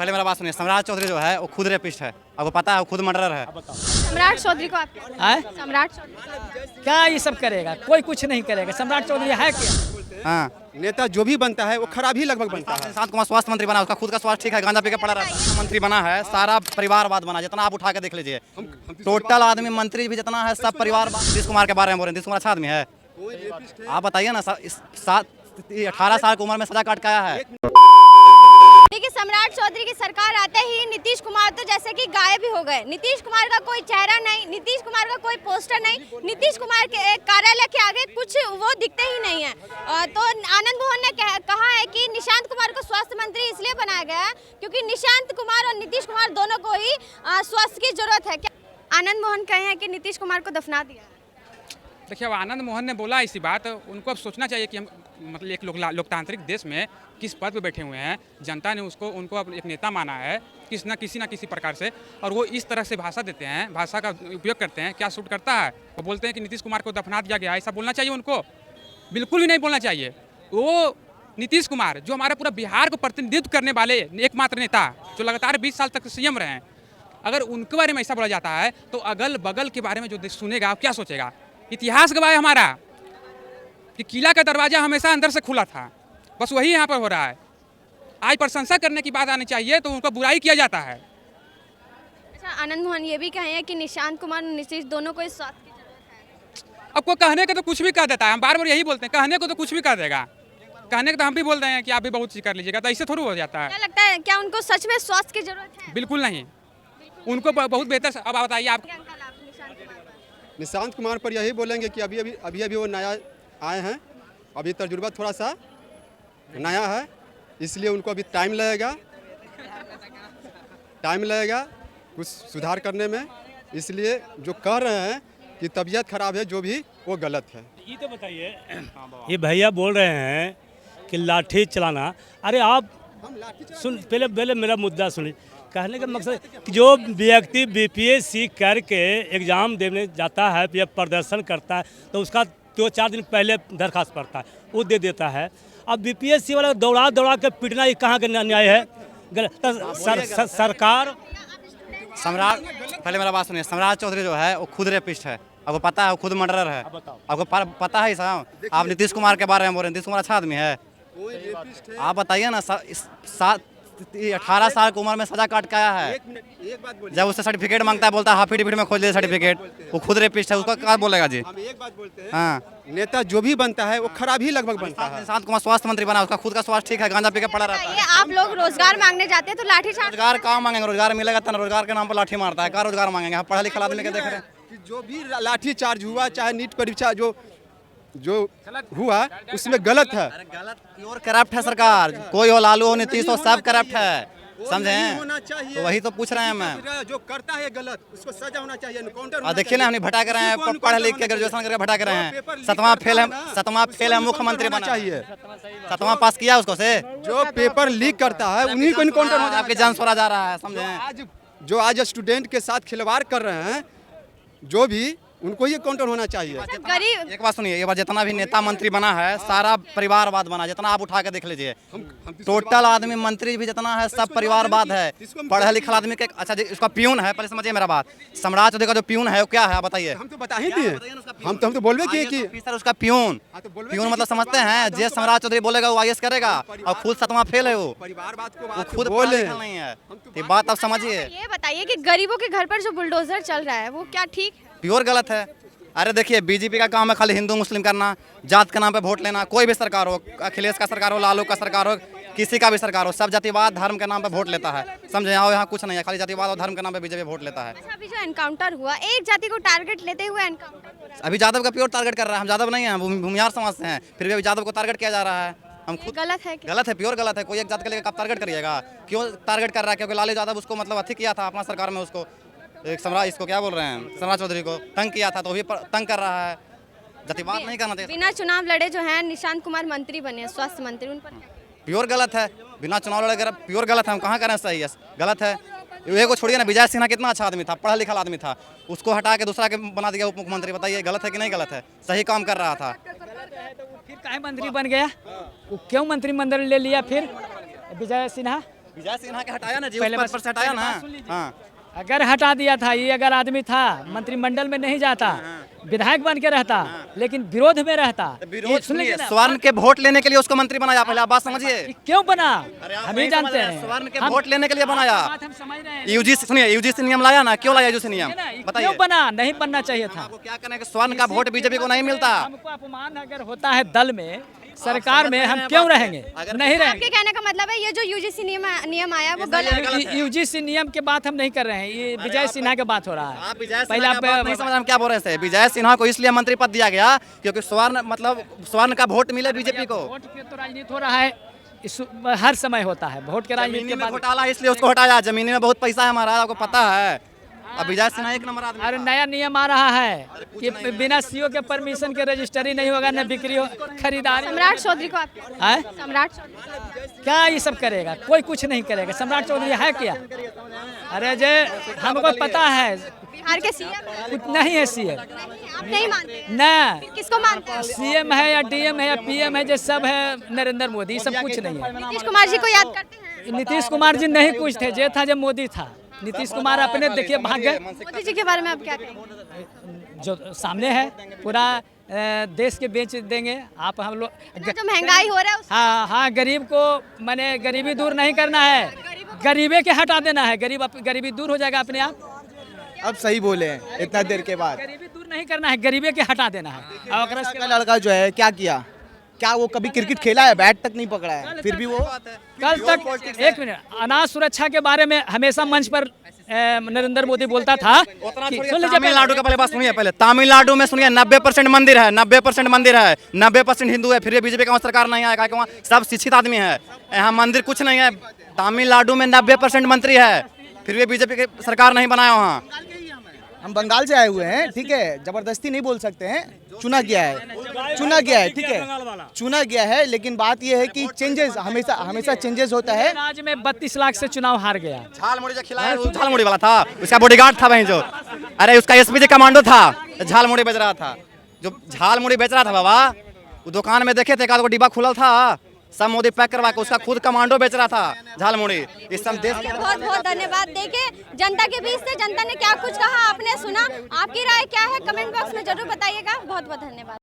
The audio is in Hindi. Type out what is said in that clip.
पहले मेरा बात सुनिए। सम्राट चौधरी जो है वो खुद रेपिस्ट है, आपको पता है, वो खुद मर्डरर है। सम्राट चौधरी को आप सम्राट चौधरी क्या ये सब करेगा? कोई कुछ नहीं करेगा। सम्राट चौधरी है क्या? हाँ, नेता जो भी बनता है वो खराब ही लगभग बनता है। शांत कुमार स्वास्थ्य मंत्री बना, उसका खुद का स्वास्थ्य ठीक है, गांजा पी के पड़ा रहता है। मंत्री बना है, सारा परिवारवाद बना, जितना आप उठा के देख लीजिए। टोटल आदमी मंत्री भी जितना है सब परिवारवाद। नीतीश कुमार के बारे में बोल रहे हैं, नीतीश कुमार अच्छा आदमी है? आप बताइए ना, 18 साल की उम्र में सजा काट के आया है। देखिए, सम्राट चौधरी की सरकार आते ही नीतीश कुमार तो जैसे कि गायब ही हो गए। नीतीश कुमार का कोई चेहरा नहीं, नीतीश कुमार का कोई पोस्टर नहीं, नीतीश कुमार के कार्यालय के आगे कुछ वो दिखते ही नहीं है। तो आनंद मोहन ने कहा है कि निशांत कुमार को स्वास्थ्य मंत्री इसलिए बनाया गया है क्योंकि निशांत कुमार और नीतीश कुमार दोनों को ही स्वास्थ्य की जरूरत है। क्या आनंद मोहन कहे हैं कि नीतीश कुमार को दफना दिया है? देखिए, अब आनंद मोहन ने बोला इसी बात, उनको अब सोचना चाहिए कि हम मतलब एक लोकतांत्रिक देश में किस पद पे बैठे हुए हैं। जनता ने उनको अब एक नेता माना है किसी ना किसी प्रकार से, और वो इस तरह से भाषा देते हैं, भाषा का उपयोग करते हैं। क्या सूट करता है? वो बोलते हैं कि नीतीश कुमार को दफना दिया गया, ऐसा बोलना चाहिए उनको? बिल्कुल भी नहीं बोलना चाहिए। वो नीतीश कुमार जो हमारे पूरा बिहार को प्रतिनिधित्व करने वाले एकमात्र नेता, जो लगातार 20 साल तक सीएम रहे हैं, अगर उनके बारे में ऐसा बोला जाता है तो अगल बगल के बारे में जो सुनेगा क्या सोचेगा? इतिहास गवाह है हमारा कि किला का दरवाजा हमेशा अंदर से खुला था, बस वही यहाँ पर हो रहा है। आज प्रशंसा करने की बात आनी चाहिए तो उनका बुराई किया जाता है। अच्छा, आनंद मोहन ये भी कहे हैं कि निशांत कुमार और नीतीश दोनों को इस स्वास्थ्य की जरूरत है। अब कोई कहने का तो कुछ भी कह देता है, हम बार बार यही बोलते हैं, कहने को तो कुछ भी कह देगा, कहने को तो हम भी बोल रहे हैं कि आप भी बहुत चीज कर लीजिएगा, तो ऐसे थोड़ी हो जाता है। क्या लगता है, क्या उनको सच में स्वास्थ्य की जरूरत है? बिल्कुल नहीं, उनको बहुत बेहतर। अब बताइए आप। निशांत कुमार पर यही बोलेंगे कि अभी वो नया आए हैं, अभी तजुर्बा थोड़ा सा नया है, इसलिए उनको अभी टाइम लगेगा कुछ सुधार करने में। इसलिए जो कह रहे हैं कि तबीयत खराब है, जो भी वो गलत है। ये तो बताइए, ये भैया बोल रहे हैं कि लाठी चलाना, अरे आप सुन, पहले मेरा मुद्दा सुनिए। कहने का मकसद कि जो व्यक्ति बीपीएससी करके एग्ज़ाम देने जाता है या प्रदर्शन करता है तो उसका 2-4 दिन पहले दरखास्त पड़ता है, वो दे देता है। अब बीपीएससी वाला दौड़ा के पीटना, ये कहाँ का न्याय है? सरकार। सम्राट, पहले मेरा बात सुनिए। सम्राट चौधरी जो है वो खुद रेपिस्ट है, आपको पता है, वो खुद मर्डरर है। आपको पता है साहब? आप नीतीश कुमार के बारे में बोल रहे हैं, नीतीश कुमार अच्छा आदमी है? आप बताइए ना, 18 साल की उम्र में सजा काट के आया है। जब उससे सर्टिफिकेट मांगता है, बोलता है हाफिडेविट में खोज ले सर्टिफिकेट, वो खुद रेपिस्ट है, उसको क्या बोलेगा जी? हम एक बात बोलते हैं, हाँ, नेता जो भी बनता है वो खराब ही लगभग बनता है। शांत कुमार स्वास्थ्य मंत्री बना, उसका खुद का स्वास्थ्य ठीक है, गांजा पी के पड़ा रहता है। ये आप लोग रोजगार मांगने जाते हैं तो लाठीचार्ज। रोजगार कहाँ मांगेंगे? रोजगार मिलेगा तो रोजगार के नाम पर लाठी मारता है। क्या रोजगार मांगेंगे? हम पढ़ा लिखा आदमी के देख रहे हैं कि जो भी लाठी चार्ज हुआ, चाहे नीट परीक्षा जो हुआ, उसमें गलत है। गलत, प्योर करप्ट है सरकार। कोई हो, लालू हो, नीतीश हो, सब करप्ट है, समझे? तो वही तो पूछ रहे हैं मैं। जो करता है गलत, उसको सजा होना चाहिए, एनकाउंटर। और देखिए ना, हमने भटा कर रहे हैं, पढ़ लिख के ग्रेजुएशन करके भटा कर रहे हैं। 7वां फेल है, मुख्यमंत्री बना चाहिए। 7वां पास किया उसको से। जो पेपर लीक करता है उन्हीं को एनकाउंटर हो जाना। आपके जान सोरा जा रहा है, समझे? जो आज स्टूडेंट के साथ खिलवाड़ कर रहे हैं, जो भी, उनको ये काउंटर होना चाहिए। गरीब, एक बात सुनिए, ये बात, जितना भी नेता मंत्री बना है सारा परिवारवाद बना, जितना आप उठा के देख लीजिए। टोटल आदमी मंत्री भी जितना है सब परिवारवाद है। पढ़े लिखे आदमी के, अच्छा जी, उसका प्यून है, पहले समझिए मेरा बात। सम्राट चौधरी का जो प्यून है वो क्या है, आप बताइए? हम तो बता ही दिए, हम तो बोलबे किए कि सर उसका प्यून मतलब समझते हैं, जे सम्राट चौधरी बोलेगा वो आईएएस करेगा, और खुद 7वां फेल है, वो खुद बोले नहीं है। ये बात आप समझिए। ये बताइए कि गरीबों के घर पर जो बुलडोजर चल रहा है वो क्या ठीक है? प्योर गलत है। अरे देखिए, बीजेपी का काम है खाली हिंदू मुस्लिम करना, जात के नाम पे वोट लेना। कोई भी सरकार हो, अखिलेश का सरकार हो, लालू का सरकार हो, किसी का भी सरकार हो, सब जातिवाद धर्म के नाम पे वोट लेता है, समझे? यहाँ कुछ नहीं है, खाली जातिवाद और धर्म के नाम पे बीजेपी वोट लेता है। अच्छा, अभी जो एनकाउंटर हुआ, एक जाति को टारगेट लेते हुए एनकाउंटर, अभी यादव का प्योर टारगेट कर रहा है। हम यादव नहीं है, भूमिहार समाज से हैं, फिर भी अभी यादव को टारगेट किया जा रहा है। हम खुद गलत है क्या? गलत है, प्योर गलत है। कोई एक जात के लिए आप टारगेट करिएगा? क्यों टारगेट कर रहा है? क्योंकि लालू यादव उसको मतलब अथी किया था अपना सरकार में, उसको एक सम्राट, इसको क्या बोल रहे हैं, सम्राट चौधरी को तंग किया था, तो भी तंग कर रहा है। जातिवाद नहीं करना चाहिए। बिना चुनाव लड़े जो है निशांत कुमार मंत्री बने, स्वास्थ्य मंत्री, उन पर प्योर गलत है। बिना चुनाव लड़े प्योर गलत है। हम कहाँ करें सही है? गलत है। ये को छोड़िए ना, विजय सिन्हा कितना अच्छा आदमी था, पढ़ा लिखा आदमी था, उसको हटा के दूसरा के बना दिया उप मुख्यमंत्री। बताइए गलत है कि नहीं गलत है? सही काम कर रहा था। फिर काहे मंत्री बन गया? वो क्यों मंत्रिमंडल ले लिया फिर विजय सिन्हा? विजय सिन्हा के हटाया ना जी, पहले उस बस- पद पर से हटाया पहले ना। बात सुन लीजिए। हाँ अगर हटा दिया था, ये अगर आदमी था मंत्रिमंडल में नहीं जाता, विधायक बन के रहता, लेकिन विरोध में रहता। ये विरोध सुन लीजिए सुनिए, ना, स्वर्ण के वोट लेने के लिए उसको मंत्री बनाया, पहले आप बात समझिए। ये क्यों बना अरे आप हम नहीं ही समझ जानते रहे हैं, हैं। स्वर्ण के हम- वोट लेने के लिए बनाया। बात हम समझ रहे हैं। यूजीसी सुनिए, यूजीसी नियम लाया ना, क्यों लाया यूजीसी नियम क्यों बताइए। बना? नहीं बनना चाहिए था। आपको क्या करना है कि स्वर्ण का वोट बीजेपी को नहीं मिलता। हमको अपमान अगर होता है दल में, सरकार में, हम क्यों रहेंगे? नहीं रहेंगे। आपके कहने का मतलब है ये जो यूजीसी नियम आया वो गलत है। यूजीसी नियम की बात हम नहीं कर रहे हैं, ये विजय सिन्हा की बात हो रहा है। आप विजय पहले सिन्हा आप की बात नहीं समझ, हम क्या बोल रहे थे। विजय सिन्हा को इसलिए मंत्री पद दिया गया क्योंकि स्वर्ण मतलब स्वर्ण का वोट मिले बीजेपी को। वोट की तो राजनीति हो रहा है, हर समय होता है वोट के राजनीति जमीनी के में बाद। घोटाला इसलिए उसको हटाया, जमीनी में बहुत पैसा है हमारा, आपको पता है। अब विजय सिन्हा एक नंबर आदमी अरे था। नया नियम आ रहा है कि बिना सीओ के परमिशन के रजिस्ट्री नहीं होगा, न बिक्री हो, खरीदारी। सम्राट चौधरी को आप है? सम्राट चौधरी क्या ये सब करेगा? कोई कुछ नहीं करेगा। सम्राट चौधरी है क्या? अरे जे हमको पता है बिहार के सीएम कुछ नहीं है सीएम। आप नहीं मानते हैं? न फिर किसको मानते हैं? सीएम है या डीएम है या पीएम है, जो सब है नरेंद्र मोदी, सब कुछ नहीं है। नीतीश कुमार जी को याद करते हैं? नीतीश कुमार जी नहीं कुछ थे, जे था जब मोदी था। नीतीश कुमार अपने देखिए भाग गए। मोदी जी के बारे में आप क्या कहेंगे? जो सामने है पूरा देश के बेच देंगे आप। हम लोग जो महंगाई हो रहा है उसको हाँ हाँ, गरीब को मैंने गरीबी दूर नहीं करना है, गरीबे के हटा देना है। गरीबी दूर हो जाएगा अपने आप। अब सही बोले हैं इतना देर के बाद। गरीबी दूर नहीं करना है, गरीबे के हटा देना है। और अगर इसके का लड़का जो है क्या किया, क्या वो कभी क्रिकेट खेला है? बैट तक नहीं पकड़ा है, फिर भी वो कल तक एक मिनट, अनाज सुरक्षा के बारे में हमेशा मंच पर नरेंद्र मोदी बोलता था कि सुन लीजिए तमिलनाडु का पहले बात सुनिए। पहले तमिलनाडु में सुनिए 90% मंदिर है, 90% मंदिर है, 90% हिंदू है, फिर भी बीजेपी का वहाँ सरकार नहीं आएगा, वहाँ सब शिक्षित आदमी है, यहाँ मंदिर कुछ नहीं है। तमिलनाडु में 90% मंत्री है, फिर भी बीजेपी की सरकार नहीं बनाया वहाँ। हम बंगाल से आए हुए हैं, ठीक है, जबरदस्ती नहीं बोल सकते हैं। चुना गया है, ठीक है, चुना गया है। लेकिन बात यह है कि चेंजेस हमेशा चेंजेस होता है। राज्य में 32 लाख से चुनाव हार गया। झालमुड़ी जो खिलाया वो झालमुड़ी वाला था, उसका बॉडीगार्ड था वहीं जो, अरे उसका एसपीजी कमांडो था, झालमुड़ी बेच रहा था। जो झालमुड़ी बेच रहा था बाबा, वो दुकान में देखे थे, एक आध डिब्बा खुला था, सब मोदी पैक करवा के, उसका खुद कमांडो बेच रहा था झालमुड़ी। इस सब देश के बहुत बहुत धन्यवाद। देखिए जनता के बीच से जनता ने क्या कुछ कहा आपने सुना। आपकी राय क्या है कमेंट बॉक्स में जरूर बताइएगा। बहुत बहुत धन्यवाद।